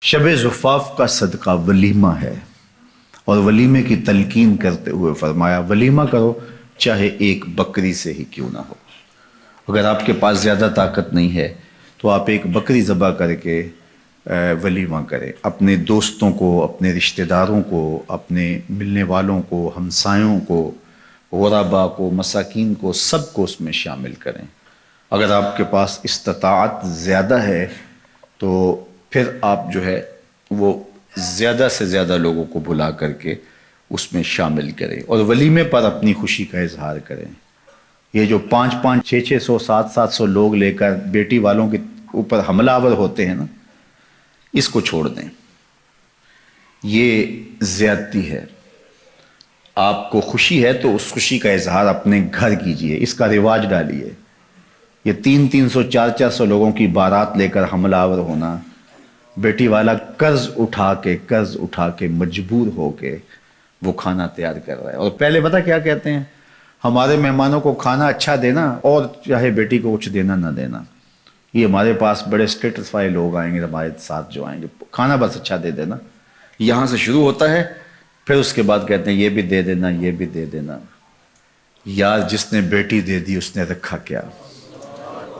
شب زفاف کا صدقہ ولیمہ ہے، اور ولیمے کی تلقین کرتے ہوئے فرمایا ولیمہ کرو چاہے ایک بکری سے ہی کیوں نہ ہو۔ اگر آپ کے پاس زیادہ طاقت نہیں ہے تو آپ ایک بکری ذبح کر کے ولیمہ کریں، اپنے دوستوں کو، اپنے رشتہ داروں کو، اپنے ملنے والوں کو، ہمسایوں کو، غربا کو، مساکین کو، سب کو اس میں شامل کریں۔ اگر آپ کے پاس استطاعت زیادہ ہے تو پھر آپ جو ہے وہ زیادہ سے زیادہ لوگوں کو بلا کر کے اس میں شامل کریں اور ولیمے پر اپنی خوشی کا اظہار کریں۔ یہ جو 500، 600، 700 لوگ لے کر بیٹی والوں کے اوپر حملہ آور ہوتے ہیں نا، اس کو چھوڑ دیں، یہ زیادتی ہے۔ آپ کو خوشی ہے تو اس خوشی کا اظہار اپنے گھر کیجئے، اس کا رواج ڈالیے۔ یہ 300، 400 لوگوں کی بارات لے کر حملہ آور ہونا، بیٹی والا قرض اٹھا کے مجبور ہو کے وہ کھانا تیار کر رہا ہے، اور پہلے پتہ کیا کہتے ہیں؟ ہمارے مہمانوں کو کھانا اچھا دینا اور چاہے بیٹی کو کچھ دینا نہ دینا۔ یہ ہمارے پاس بڑے اسٹیٹسفائی لوگ آئیں گے ہمارے ساتھ، جو آئیں گے کھانا بس اچھا دے دینا، یہاں سے شروع ہوتا ہے، پھر اس کے بعد کہتے ہیں یہ بھی دے دینا، یہ بھی دے دینا۔ یار جس نے بیٹی دے دی اس نے رکھا کیا؟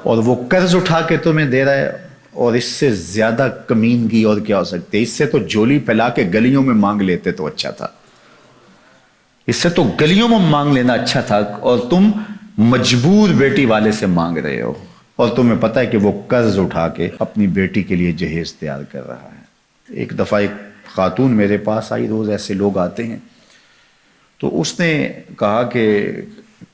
اور وہ قرض اٹھا کے تمہیں دے رہا ہے، اور اس سے زیادہ کمینگی اور کیا ہو سکتے ہے؟ اس سے تو جولی پھیلا کے گلیوں میں مانگ لیتے تو اچھا تھا، اس سے تو گلیوں میں مانگ لینا اچھا تھا، اور تم مجبور بیٹی والے سے مانگ رہے ہو، اور تمہیں پتہ ہے کہ وہ قرض اٹھا کے اپنی بیٹی کے لیے جہیز تیار کر رہا ہے۔ ایک دفعہ ایک خاتون میرے پاس آئی، روز ایسے لوگ آتے ہیں، تو اس نے کہا کہ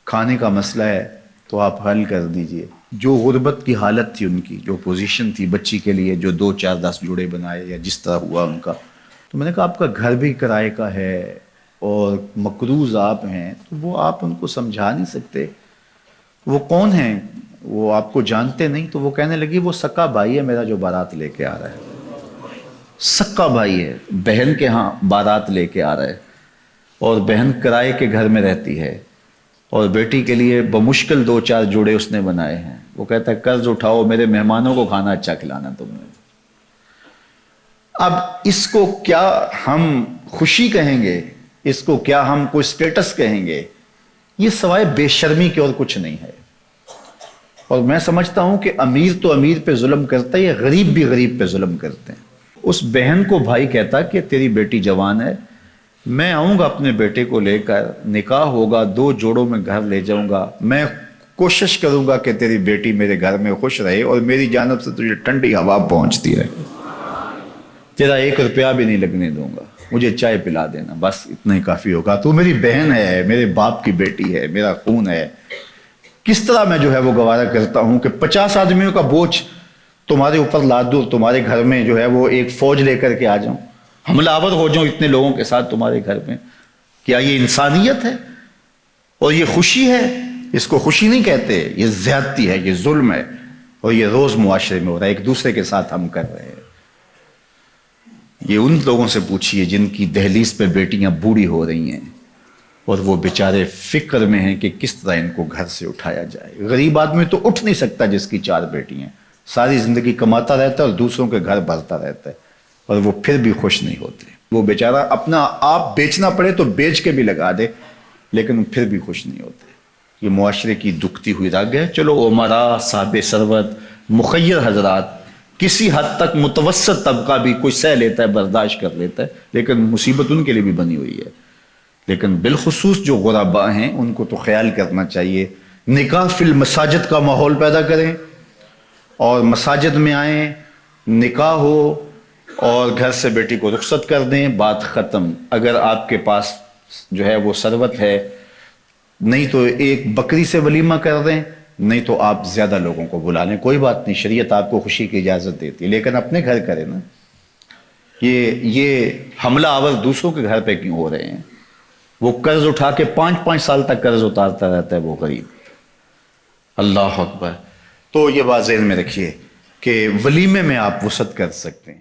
کھانے کا مسئلہ ہے تو آپ حل کر دیجئے۔ جو غربت کی حالت تھی ان کی، جو پوزیشن تھی بچی کے لیے، جو 2، 4، 10 جوڑے بنائے یا جس طرح ہوا ان کا، تو میں نے کہا آپ کا گھر بھی کرائے کا ہے اور مقروض آپ ہیں، تو وہ آپ ان کو سمجھا نہیں سکتے؟ وہ کون ہیں؟ وہ آپ کو جانتے نہیں؟ تو وہ کہنے لگی وہ سکا بھائی ہے میرا جو بارات لے کے آ رہا ہے۔ سکا بھائی ہے، بہن کے ہاں بارات لے کے آ رہا ہے، اور بہن کرائے کے گھر میں رہتی ہے، اور بیٹی کے لیے بمشکل 2، 4 جوڑے اس نے بنائے ہیں۔ وہ کہتا ہے قرض اٹھاؤ، میرے مہمانوں کو کھانا اچھا کھلانا تم نے۔ اب اس کو کیا ہم خوشی کہیں گے؟ اس کو کیا ہم کوئی سٹیٹس کہیں گے؟ یہ سوائے بے شرمی کے اور کچھ نہیں ہے۔ اور میں سمجھتا ہوں کہ امیر تو امیر پہ ظلم کرتا ہے، یا غریب بھی غریب پہ ظلم کرتے ہیں۔ اس بہن کو بھائی کہتا کہ تیری بیٹی جوان ہے، میں آؤں گا اپنے بیٹے کو لے کر، نکاح ہوگا، 2 جوڑوں میں گھر لے جاؤں گا، میں کوشش کروں گا کہ تیری بیٹی میرے گھر میں خوش رہے اور میری جانب سے تجھے ٹھنڈی ہوا پہنچتی رہے، تیرا 1 روپیہ بھی نہیں لگنے دوں گا، مجھے چائے پلا دینا، بس اتنا ہی کافی ہوگا، تو میری بہن ہے، میرے باپ کی بیٹی ہے، میرا خون ہے۔ کس طرح میں جو ہے وہ گوارا کرتا ہوں کہ 50 آدمیوں کا بوجھ تمہارے اوپر لاد دوں، تمہارے گھر میں جو ہے وہ ایک فوج لے کر کے آ جاؤں، حملہ آور ہو جاؤں اتنے لوگوں کے ساتھ تمہارے گھر میں۔ کیا یہ انسانیت ہے؟ اور یہ خوشی ہے؟ اس کو خوشی نہیں کہتے، یہ زیادتی ہے، یہ ظلم ہے، اور یہ روز معاشرے میں ہو رہا ہے، ایک دوسرے کے ساتھ ہم کر رہے ہیں۔ یہ ان لوگوں سے پوچھئے جن کی دہلیز پہ بیٹیاں بوڑھی ہو رہی ہیں اور وہ بیچارے فکر میں ہیں کہ کس طرح ان کو گھر سے اٹھایا جائے۔ غریب آدمی تو اٹھ نہیں سکتا جس کی 4 بیٹیاں، ساری زندگی کماتا رہتا ہے اور دوسروں کے گھر بھرتا رہتا ہے، اور وہ پھر بھی خوش نہیں ہوتے۔ وہ بیچارہ اپنا آپ بیچنا پڑے تو بیچ کے بھی لگا دے، لیکن پھر بھی خوش نہیں ہوتے۔ یہ معاشرے کی دکھتی ہوئی رگ ہے۔ چلو امراء، صاحب ثروت، مخیر حضرات، کسی حد تک متوسط طبقہ بھی کوئی سہ لیتا ہے، برداشت کر لیتا ہے، لیکن مصیبت ان کے لیے بھی بنی ہوئی ہے۔ لیکن بالخصوص جو غرباء ہیں ان کو تو خیال کرنا چاہیے۔ نکاح فی المساجد کا ماحول پیدا کریں، اور مساجد میں آئیں، نکاح ہو، اور گھر سے بیٹی کو رخصت کر دیں، بات ختم۔ اگر آپ کے پاس جو ہے وہ ثروت ہے، نہیں تو ایک بکری سے ولیمہ کر دیں، نہیں تو آپ زیادہ لوگوں کو بلا لیں، کوئی بات نہیں، شریعت آپ کو خوشی کی اجازت دیتی ہے، لیکن اپنے گھر کریں نا۔ یہ حملہ آور دوسروں کے گھر پہ کیوں ہو رہے ہیں؟ وہ قرض اٹھا کے 5 سال تک قرض اتارتا رہتا ہے وہ غریب۔ اللہ اکبر۔ تو یہ بات ذہن میں رکھیے کہ ولیمے میں آپ وسعت کر سکتے ہیں۔